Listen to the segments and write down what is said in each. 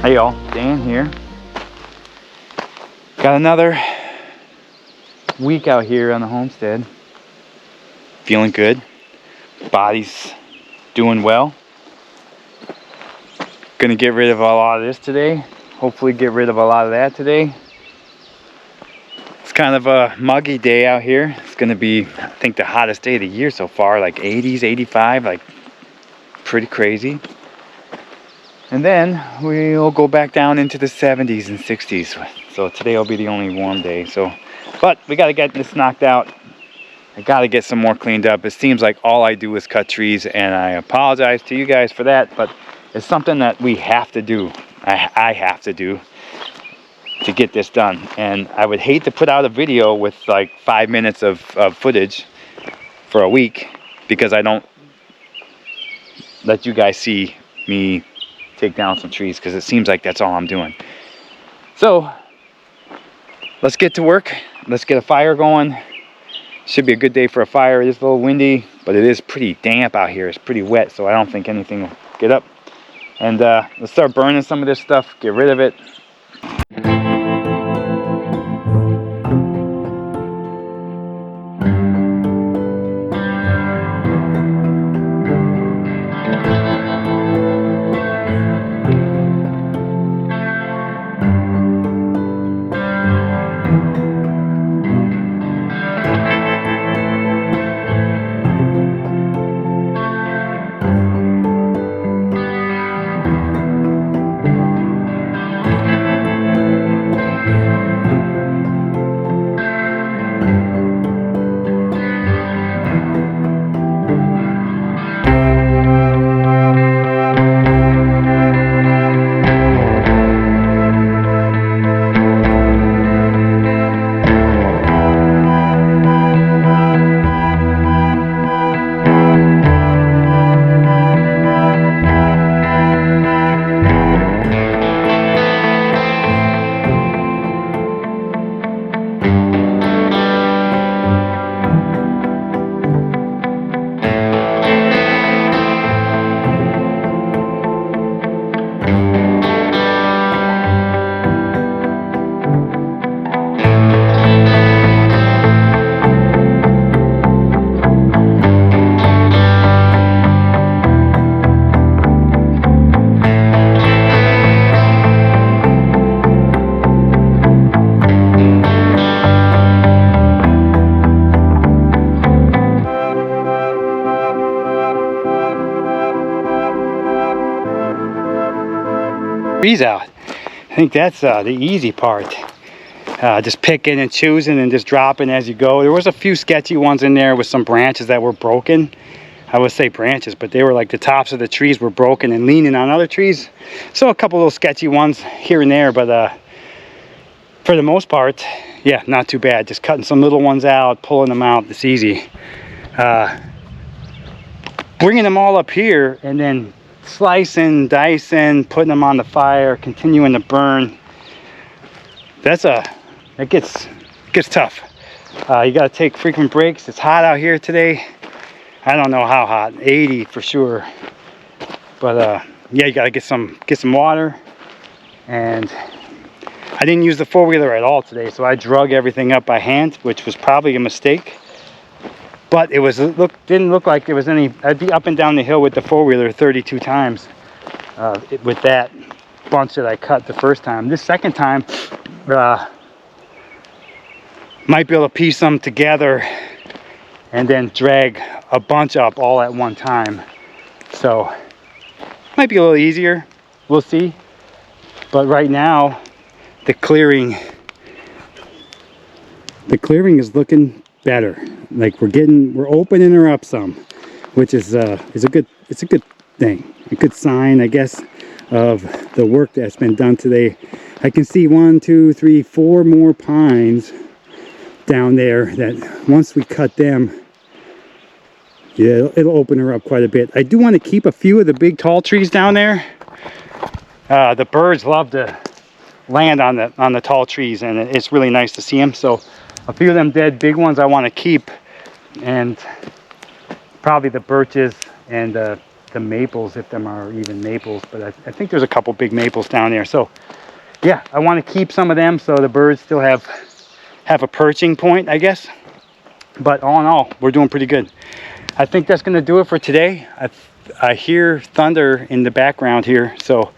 Hey y'all, Dan here. Got another week out here on the homestead. Feeling good. Body's doing well. Gonna get rid of a lot of this today. Hopefully get rid of a lot of that today. It's kind of a muggy day out here. It's gonna be, I think, the hottest day of the year so far, like 80s, 85, like pretty crazy. And then we'll go back down into the 70s and 60s. So today will be the only warm day. But we got to get this knocked out. I got to get some more cleaned up. It seems like all I do is cut trees, and I apologize to you guys for that, but it's something that we have to do. I have to do to get this done. And I would hate to put out a video with like 5 minutes of footage for a week, because I don't let you guys see me take down some trees, because it seems like that's all I'm doing. So let's get to work. Let's get a fire going. Should be a good day for a fire. It is a little windy, but it is pretty damp out here. It's pretty wet, so I don't think anything will get up. And let's start burning some of this stuff, get rid of it. Trees out. I think that's the easy part. Just picking and choosing and just dropping as you go. There was a few sketchy ones in there with some branches that were broken. I would say branches, but they were like the tops of the trees were broken and leaning on other trees. So a couple little sketchy ones here and there, but for the most part, yeah, not too bad. Just cutting some little ones out, pulling them out. It's easy. Bringing them all up here and then slicing, dicing, putting them on the fire, continuing to burn. It gets tough. You got to take frequent breaks. It's hot out here today. I don't know how hot, 80 for sure. But yeah, you got to get some water. And I didn't use the four-wheeler at all today, so I drug everything up by hand, which was probably a mistake. But it didn't look like there was any. I'd be up and down the hill with the four-wheeler 32 times with that bunch that I cut the first time. This second time, might be able to piece them together and then drag a bunch up all at one time. So might be a little easier. We'll see. But right now, the clearing is looking better. Like we're opening her up some, which is a good thing, a good sign, I guess, of the work that's been done today. I can see 1, 2, 3, 4 more pines down there that once we cut them, yeah, it'll open her up quite a bit. I do want to keep a few of the big tall trees down there. The birds love to land on the tall trees, and it's really nice to see them. So a few of them dead big ones I want to keep, and probably the birches and the the maples, if them are even maples, but I think there's a couple big maples down there. So yeah, I want to keep some of them so the birds still have a perching point, I guess. But all in all, we're doing pretty good. I think that's going to do it for today. I hear thunder in the background here, so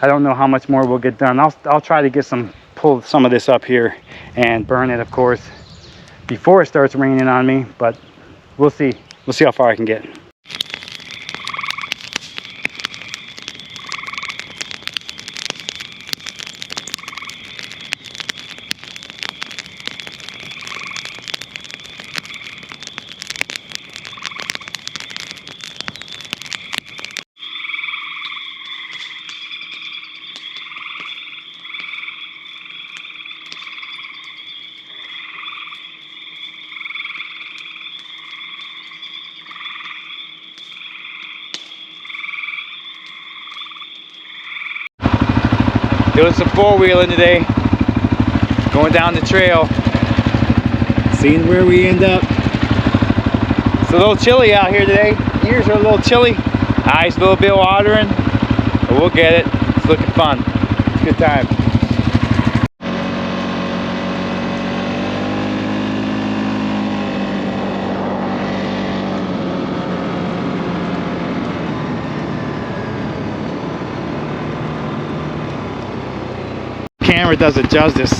I don't know how much more we'll get done. I'll try to pull some of this up here and burn it, of course, before it starts raining on me, but we'll see. We'll see how far I can get. Doing some four-wheeling today, going down the trail, seeing where we end up. It's a little chilly out here today. Ears are a little chilly, eyes a little bit watering, but we'll get it. It's looking fun. It's a good time. Camera does it justice,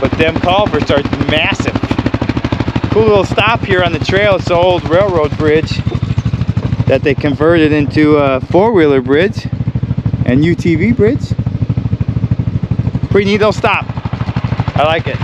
but them culverts are massive. Cool little stop here on the trail. It's the old railroad bridge that they converted into a four-wheeler bridge and UTV bridge. Pretty neat little stop. I like it.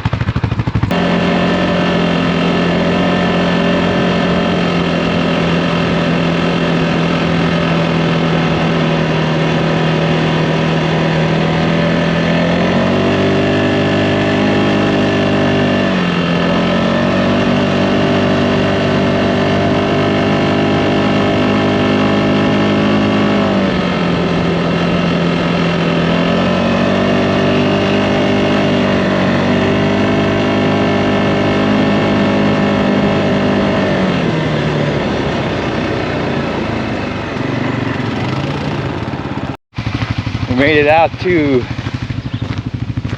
Made it out to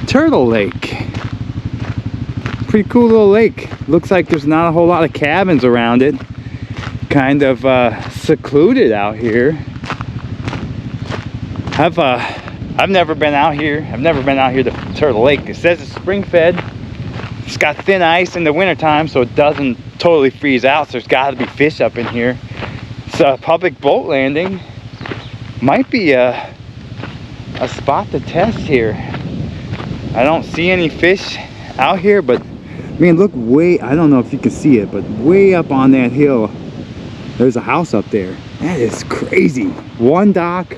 Turtle Lake. Pretty cool little lake. Looks like there's not a whole lot of cabins around it. Kind of secluded out here. I've never been out here. I've never been out here to Turtle Lake. It says it's spring fed. It's got thin ice in the wintertime, so it doesn't totally freeze out. So there's got to be fish up in here. It's a public boat landing. Might be a spot to test here. I don't see any fish out here, but man, look way, I don't know if you can see it, but way up on that hill there's a house up there. That is crazy. One dock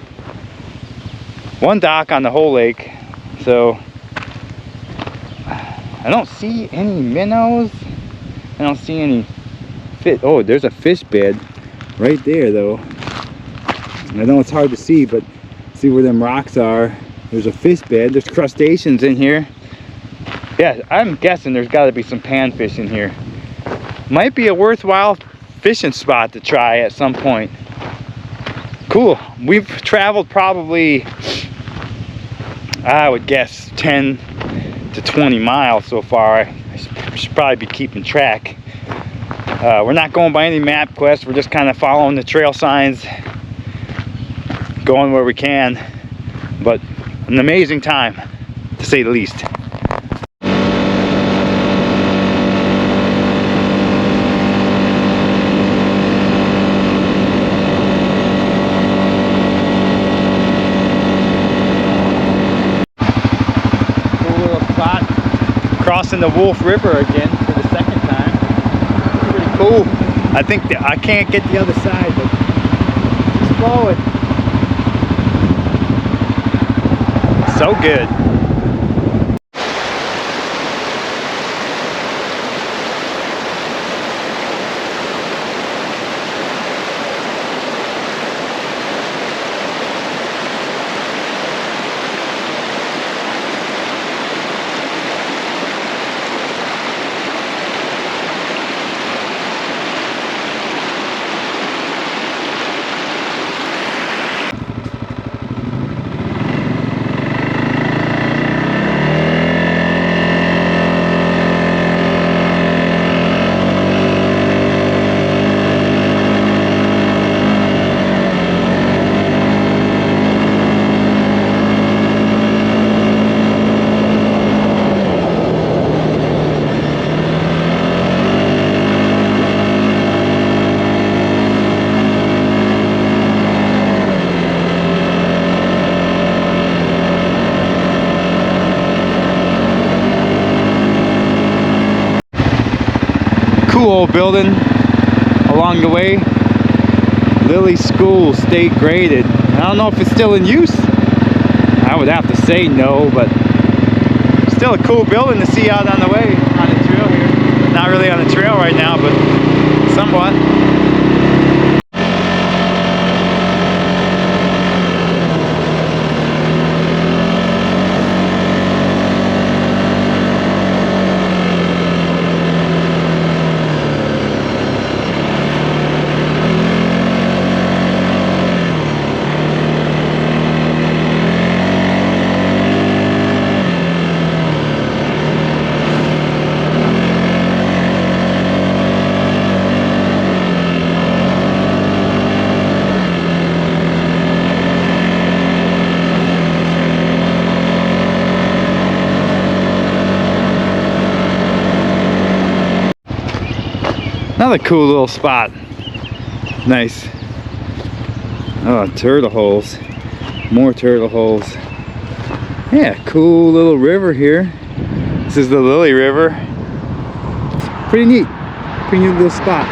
on the whole lake. So I don't see any minnows. I don't see any fish. Oh, there's a fish bed right there though. I know it's hard to see, but see where them rocks are. There's a fish bed. There's crustaceans in here. Yeah, I'm guessing there's got to be some panfish in here. Might be a worthwhile fishing spot to try at some point. Cool. We've traveled probably, I would guess, 10 to 20 miles so far. I should probably be keeping track. We're not going by any MapQuest. We're just kind of following the trail signs, going where we can, but an amazing time to say the least. Cool little spot, crossing the Wolf River again for the second time. Pretty cool. I think I can't get the other side, but it's flowing. So good. cool old building along the way. Lilly School, state graded. I don't know if it's still in use. I would have to say no, but still a cool building to see out on the way, on the trail here. Not really on the trail right now, but somewhat. Another cool little spot. Nice. Oh, turtle holes. More turtle holes. Yeah, cool little river here. This is the Lilly River. Pretty neat. Pretty neat little spot.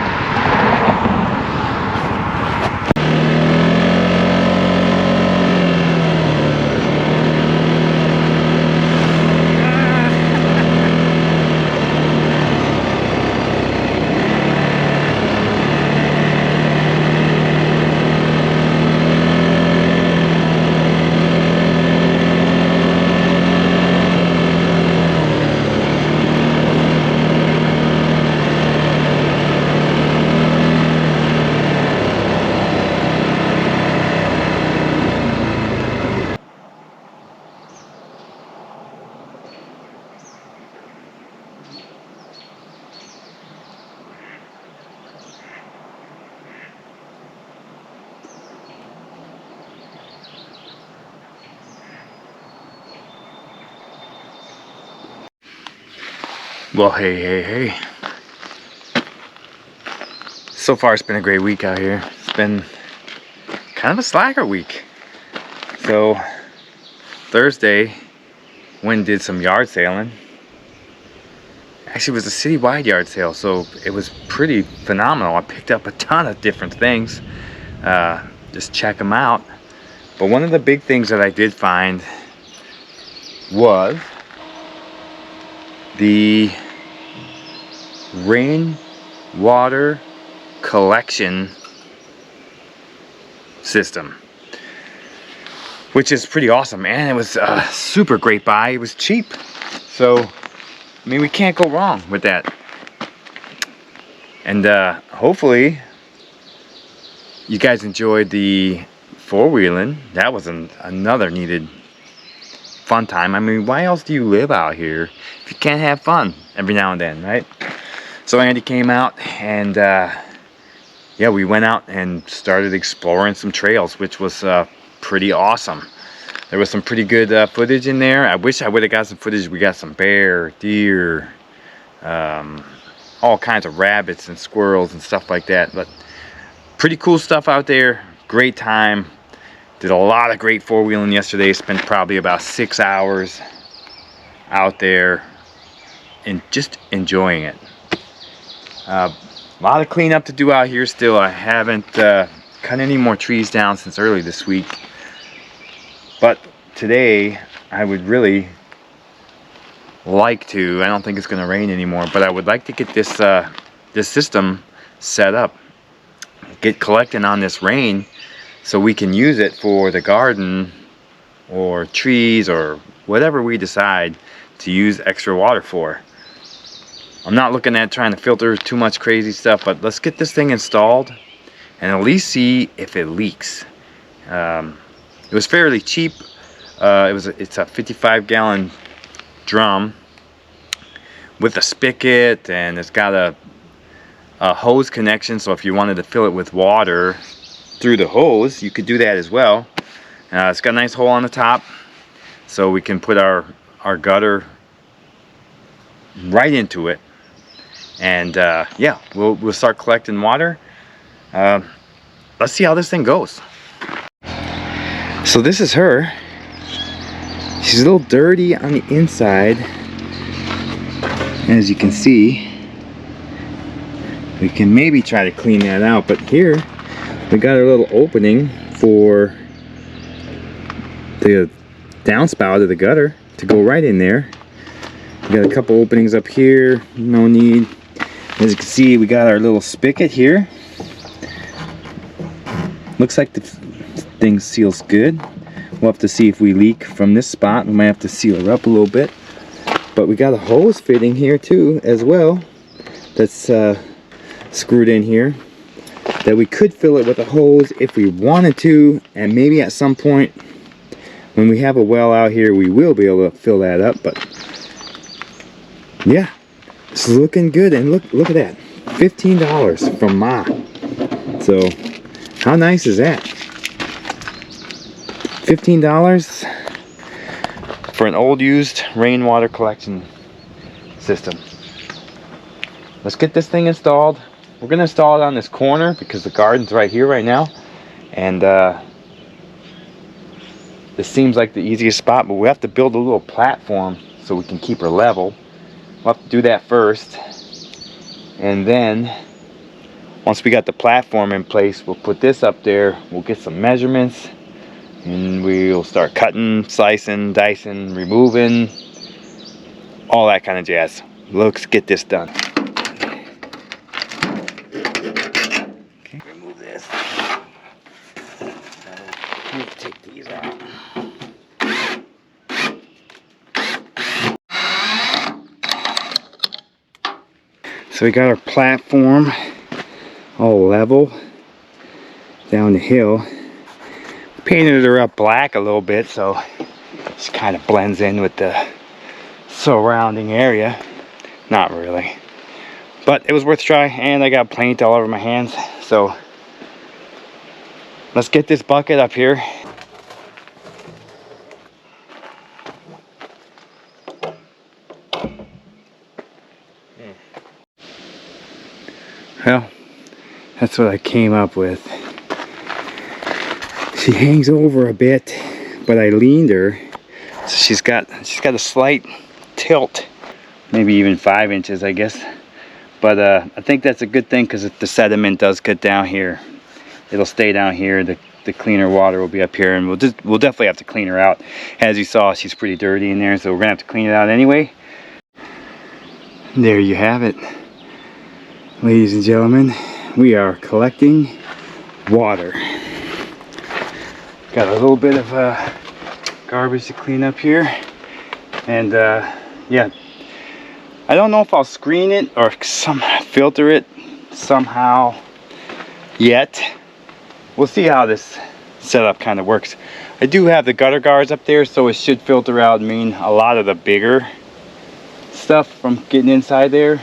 Well, hey. So far it's been a great week out here. It's been kind of a slacker week. So Thursday, Wynn did some yard sailing. Actually, it was a citywide yard sale, so it was pretty phenomenal. I picked up a ton of different things. Just check them out. But one of the big things that I did find was the rainwater collection system, which is pretty awesome, and it was a super great buy. It was cheap, so I mean, we can't go wrong with that. And hopefully you guys enjoyed the four-wheeling. That was another needed fun time. I mean, why else do you live out here if you can't have fun every now and then, right? So Andy came out, and yeah, we went out and started exploring some trails, which was pretty awesome. There was some pretty good footage in there. I wish I would have got some footage. We got some bear, deer, all kinds of rabbits and squirrels and stuff like that. But pretty cool stuff out there. Great time. Did a lot of great four-wheeling yesterday. Spent probably about 6 hours out there and just enjoying it. A lot of cleanup to do out here still. I haven't cut any more trees down since early this week. But today I would really like to, I don't think it's going to rain anymore, but I would like to get this this system set up. Get collecting on this rain so we can use it for the garden or trees or whatever we decide to use extra water for. I'm not looking at trying to filter too much crazy stuff, but let's get this thing installed and at least see if it leaks. It was fairly cheap. It's a 55-gallon drum with a spigot, and it's got a hose connection, so if you wanted to fill it with water through the hose, you could do that as well. It's got a nice hole on the top, so we can put our gutter right into it, and yeah, we'll start collecting water. Let's see how this thing goes. So this is her. She's a little dirty on the inside, as you can see. we can maybe try to clean that out. But here we got a little opening for the downspout of the gutter to go right in there. We got a couple openings up here, no need. As you can see, we got our little spigot here. Looks like the thing seals good. We'll have to see if we leak from this spot. We might have to seal it up a little bit. But we got a hose fitting here too as well, that's screwed in here, that we could fill it with a hose if we wanted to, and maybe at some point when we have a well out here we will be able to fill that up. But yeah, it's looking good. And look at that, $15 from Ma. So how nice is that? $15 for an old used rainwater collection system. Let's get this thing installed. We're gonna install it on this corner because the garden's right here right now, and this seems like the easiest spot, but we have to build a little platform so we can keep her level. We'll have to do that first, and then once we got the platform in place, we'll put this up there. We'll get some measurements, and we'll start cutting, slicing, dicing, removing, all that kind of jazz. Let's get this done. Okay, remove this. Take these out. So we got our platform all level down the hill. Painted her up black a little bit so she kind of blends in with the surrounding area. Not really, but it was worth a try, and I got paint all over my hands. So let's get this bucket up here. Well, that's what I came up with. She hangs over a bit, but I leaned her, so she's got a slight tilt, maybe even 5 inches, I guess. But I think that's a good thing, because if the sediment does get down here, it'll stay down here. The cleaner water will be up here, and we'll definitely have to clean her out. As you saw, she's pretty dirty in there, so we're gonna have to clean it out anyway. There you have it, ladies and gentlemen. We are collecting water. Got a little bit of garbage to clean up here, and yeah, I don't know if I'll screen it or filter it somehow yet. We'll see how this setup kind of works. I do have the gutter guards up there, so it should filter out and mean a lot of the bigger stuff from getting inside there.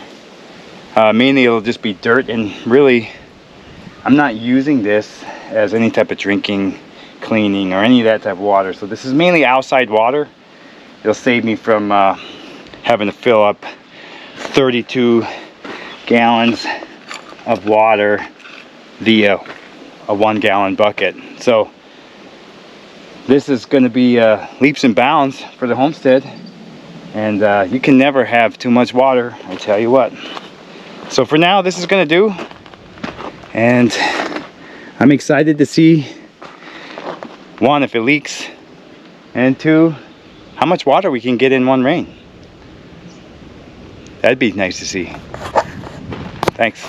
Mainly it'll just be dirt, and really I'm not using this as any type of drinking, cleaning, or any of that type of water. So this is mainly outside water. It'll save me from having to fill up 32 gallons of water via a 1 gallon bucket. So this is going to be leaps and bounds for the homestead, and you can never have too much water, I tell you what. So for now, this is going to do, and I'm excited to see, 1, if it leaks, and 2, how much water we can get in one rain. That'd be nice to see. Thanks.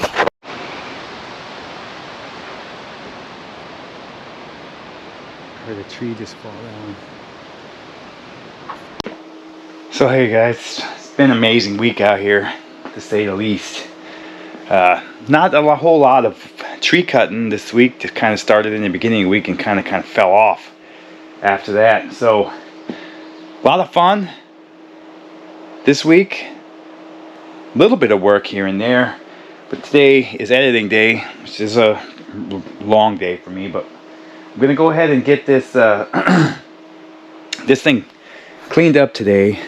Heard a tree just fall down. So hey guys, it's been an amazing week out here, to say the least. Not a whole lot of tree cutting this week. Just kind of started in the beginning of the week and kind of fell off after that. So a lot of fun this week. A little bit of work here and there, but today is editing day, which is a long day for me. But I'm gonna go ahead and get this this thing cleaned up today.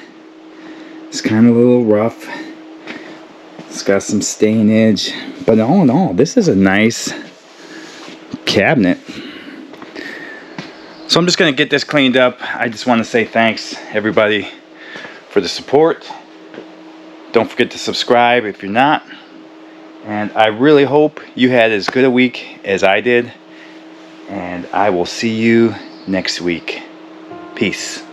It's kind of a little rough. It's got some stainage, but all in all, this is a nice cabinet. So I'm just gonna get this cleaned up. I just want to say thanks everybody for the support. Don't forget to subscribe if you're not, And I really hope you had as good a week as I did. And I will see you next week. Peace.